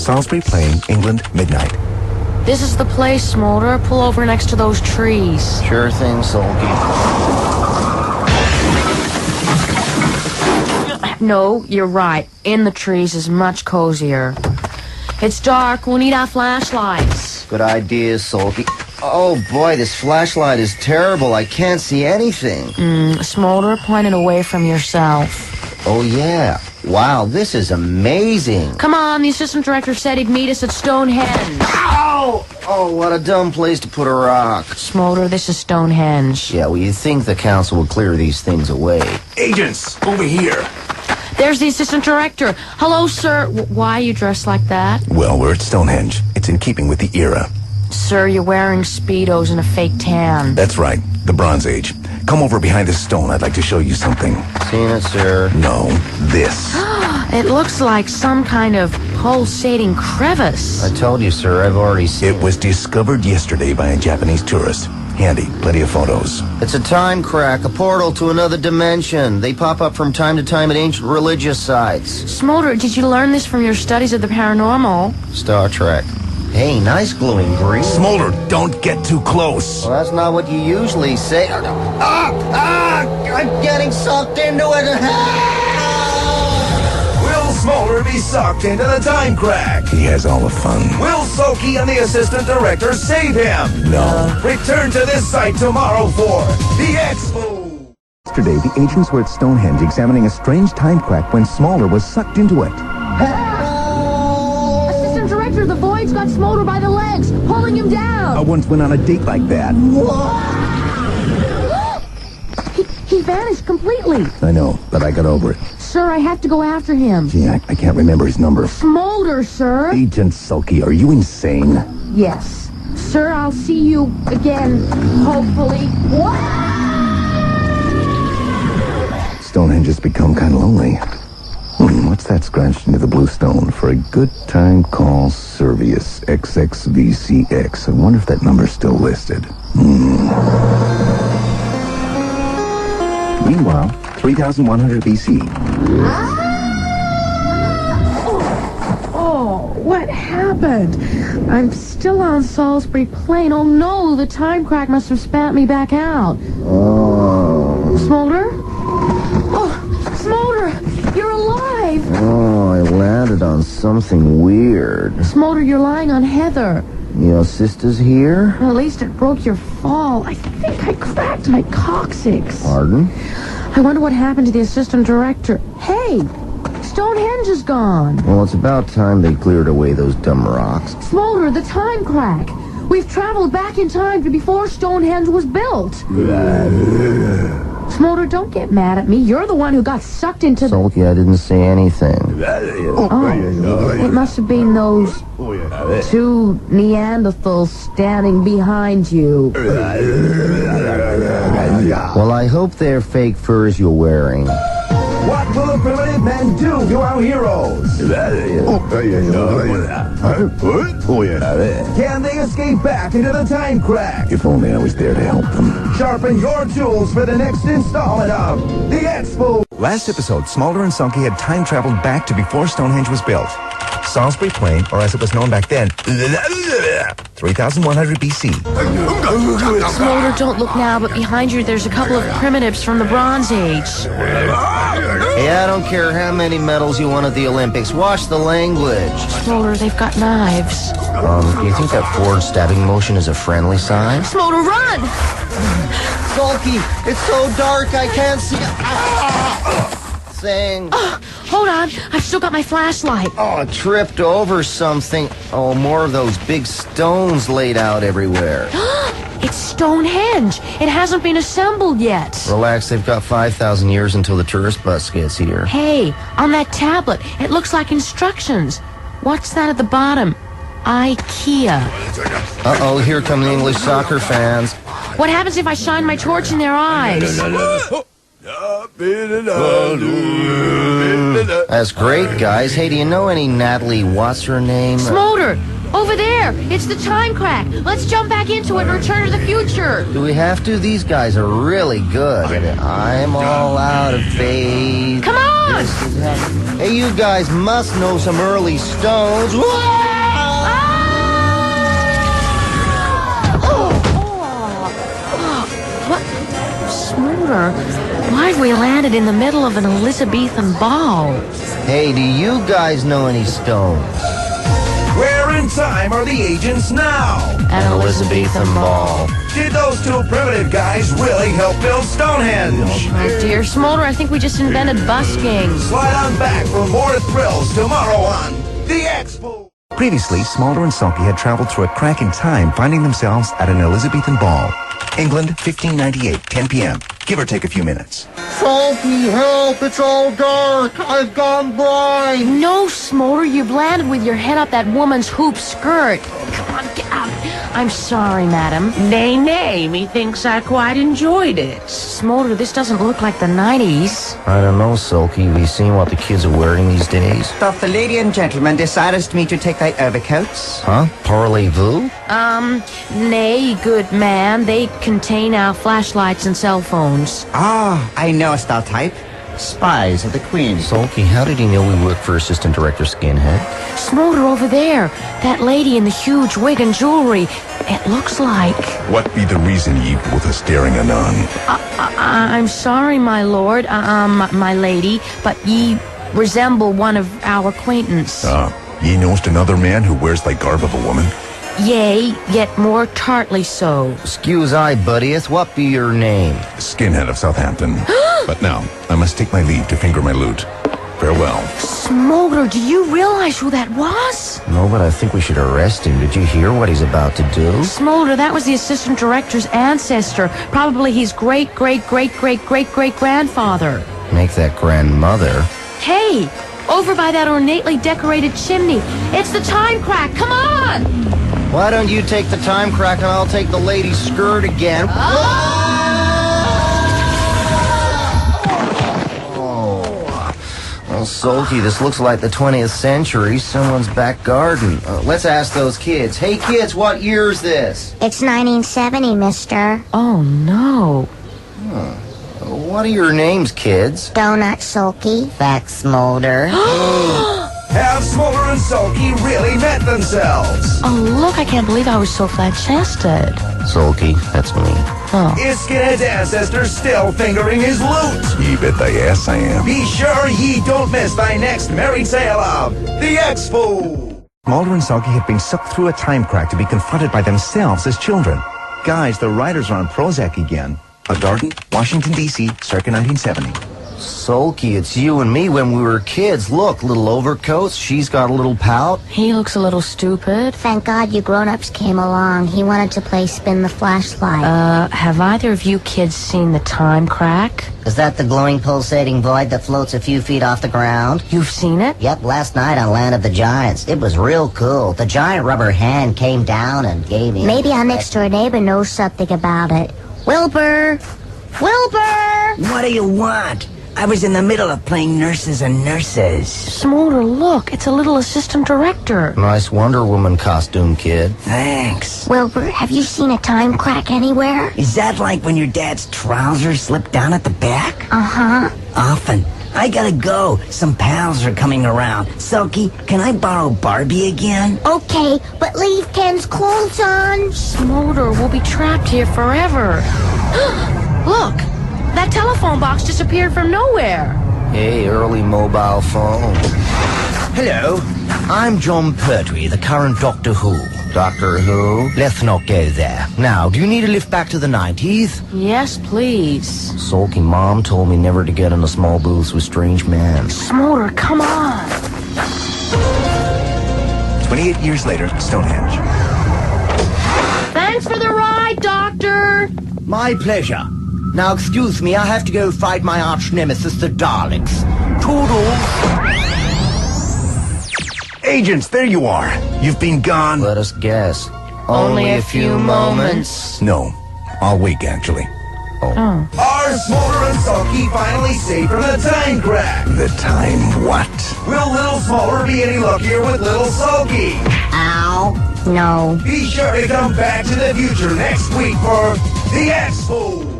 Salisbury Plain, England, midnight. This is the place, Smolder. Pull over next to those trees. Sure thing, Sulky. No, you're right. In the trees is much cozier. It's dark. We'll need our flashlights. Good idea, Sulky. Oh, boy, this flashlight is terrible. I can't see anything. Smolder, point it away from yourself. Oh, yeah. Wow, this is amazing. Come on, the assistant director said he'd meet us at Stonehenge. Ow! Oh, what a dumb place to put a rock. Smolder, this is Stonehenge. Yeah, well, you'd think the council would clear these things away. Agents, over here. There's the assistant director. Hello, sir. Why are you dressed like that? Well, we're at Stonehenge. It's in keeping with the era. Sir, you're wearing Speedos and a fake tan. That's right, the Bronze Age. Come over behind this stone. I'd like to show you something. Seen it, sir. No, this. It looks like some kind of pulsating crevice. I told you, sir. I've already seen It was discovered yesterday by a Japanese tourist. Handy, plenty of photos. It's a time crack, a portal to another dimension. They pop up from time to time at ancient religious sites. Smolder, did you learn this from your studies of the paranormal? Star Trek. Hey, nice glowing green. Smolder, don't get too close. Well, that's not what you usually say. I'm getting sucked into it. Will Smolder be sucked into the time crack? He has all the fun. Will Soki and the assistant director save him? No. Return to this site tomorrow for the Expo. Yesterday, the agents were at Stonehenge examining a strange time crack when Smolder was sucked into it. Assistant director, the void's got Smolder by the legs, pulling him down. I once went on a date like that. He vanished completely. I know, but I got over it. Sir, I have to go after him. Gee, I can't remember his number. Smolder, sir. Agent Sulky, are you insane? Yes. Sir, I'll see you again, hopefully. Stonehenge has become kind of lonely. What's that scratched into the blue stone? For a good time, call Servius XXVCX. I wonder if that number's still listed. Meanwhile, 3100 BC. Oh, what happened? I'm still on Salisbury Plain. Oh no, the time crack must have spat me back out. Oh. Smolder? Oh, Smolder, you're alive! Oh, I landed on something weird. Smolder, you're lying on heather. Your sister's here? Well, at least it broke your fall. I think I cracked my coccyx. Pardon? I wonder what happened to the assistant director. Hey, Stonehenge is gone. Well, it's about time they cleared away those dumb rocks. Smolder, the time crack. We've traveled back in time to before Stonehenge was built. Smolder, don't get mad at me. You're the one who got sucked into the... Sulky, I didn't say anything. Oh, it must have been those two Neanderthals standing behind you. Well, I hope they're fake furs you're wearing. What will the primitive men do to our heroes? Can they escape back into the time crack? If only I was there to help them. Sharpen your tools for the next installment of the Expo. Last episode, Smolder and Sulky had time traveled back to before Stonehenge was built. Salisbury Plain, or as it was known back then, 3100 BC. Smolder, don't look now, but behind you there's a couple of primitives from the Bronze Age. Hey, I don't care how many medals you won at the Olympics. Watch the language. Smolder, they've got knives. Do you think that forward stabbing motion is a friendly sign? Smolder, run! Sulky, it's so dark I can't see thing. Hold on, I've still got my flashlight. Oh, tripped over something. Oh, more of those big stones laid out everywhere. It's Stonehenge. It hasn't been assembled yet. Relax, they've got 5,000 years until the tourist bus gets here. Hey, on that tablet, it looks like instructions. What's that at the bottom? IKEA. Uh-oh, here come the English soccer fans. What happens if I shine my torch in their eyes? That's great, guys. Hey, do you know any Natalie what's-her-name? Smolder! Over there! It's the time crack! Let's jump back into it and return to the future! Do we have to? These guys are really good. I'm all out of faith. Come on! on! Hey, you guys must know some early stones. What? Smolder, why have we landed in the middle of an Elizabethan ball? Hey, do you guys know any stones? Where in time are the agents now? An Elizabethan ball. Did those two primitive guys really help build Stonehenge? Oh dear, Smolder, I think we just invented busking. Slide on back for more thrills tomorrow on The Expo. Previously, Smolder and Sulky had traveled through a crack in time, finding themselves at an Elizabethan ball. England, 1598, 10 p.m. Give or take a few minutes. Sulky, help! It's all dark! I've gone blind! No, Smolder, you've landed with your head up that woman's hoop skirt. Come on, get out. I'm sorry, madam. Nay, methinks I quite enjoyed it. Smolder, this doesn't look like the 90s. I don't know, Sulky. Have you seen what the kids are wearing these days? Doth the lady and gentleman desirest me to take thy overcoats? Huh? Parlez-vous? Nay, good man. They contain our flashlights and cell phones. Ah, I know a style type. Spies of the Queen. Sulky, how did he know we worked for Assistant Director Skinhead? Smolder over there. That lady in the huge wig and jewelry. It looks like... What be the reason ye both are staring anon? I'm sorry, my lord, my lady, but ye resemble one of our acquaintance. Ye knowest another man who wears thy garb of a woman? Yea, yet more tartly so. Excuse I, buddieth, what be your name? Skinhead of Southampton. But now, I must take my leave to finger my lute. Farewell. Smolder, do you realize who that was? No, but I think we should arrest him. Did you hear what he's about to do? Smolder, that was the assistant director's ancestor. Probably his great-great-great-great-great-great-grandfather. Make that grandmother. Hey, over by that ornately decorated chimney. It's the time crack. Come on! Why don't you take the time crack and I'll take the lady's skirt again? Well, Sulky, this looks like the 20th century. Someone's back garden. Let's ask those kids. Hey, kids, what year is this? It's 1970, mister. Oh, no. What are your names, kids? Donut Sulky. Fact Smolder. Have Smolder and Sulky really met themselves? Oh, look, I can't believe I was so flat-chested. Sulky, that's me. Oh. Is Skinhead's ancestor still fingering his lute? Ye bet thy ass I am. Be sure ye don't miss thy next merry tale of The Expo. Smolder and Sulky have been sucked through a time crack to be confronted by themselves as children. Guys, the writers are on Prozac again. A garden, Washington, D.C., circa 1970. Sulky, it's you and me when we were kids. Look, little overcoats. She's got a little pout. He looks a little stupid. Thank God you grown-ups came along. He wanted to play spin the flashlight. Have either of you kids seen the time crack? Is that the glowing, pulsating void that floats a few feet off the ground? You've seen it? Yep, last night on Land of the Giants. It was real cool. The giant rubber hand came down and gave me... Maybe our next-door neighbor knows something about it. Wilbur! Wilbur! What do you want? I was in the middle of playing nurses and nurses. Smolder, look, it's a little assistant director. Nice Wonder Woman costume, kid. Thanks. Wilbur, have you seen a time crack anywhere? Is that like when your dad's trousers slip down at the back? Uh-huh. Often. I gotta go. Some pals are coming around. Sulky, can I borrow Barbie again? Okay, but leave Ken's clothes on. Smolder, we'll be trapped here forever. Look, that telephone box disappeared from nowhere. Hey, early mobile phone. Hello, I'm John Pertwee, the current Doctor Who. Doctor Who? Let's not go there. Now, do you need a lift back to the 90s? Yes, please. Sulky, Mom told me never to get in the small booths with strange men. Smolder, come on. 28 years later, Stonehenge. Thanks for the ride, Doctor. My pleasure. Now, excuse me, I have to go fight my arch nemesis, the Daleks. Toodles! Agents, there you are. You've been gone. Let us guess. Only a few moments. No, all week, actually. Are Smolder and Sulky finally safe from the time crack? The time what? Will little Smolder be any luckier with little Sulky? Ow. No. Be sure to come back to the future next week for The Expo.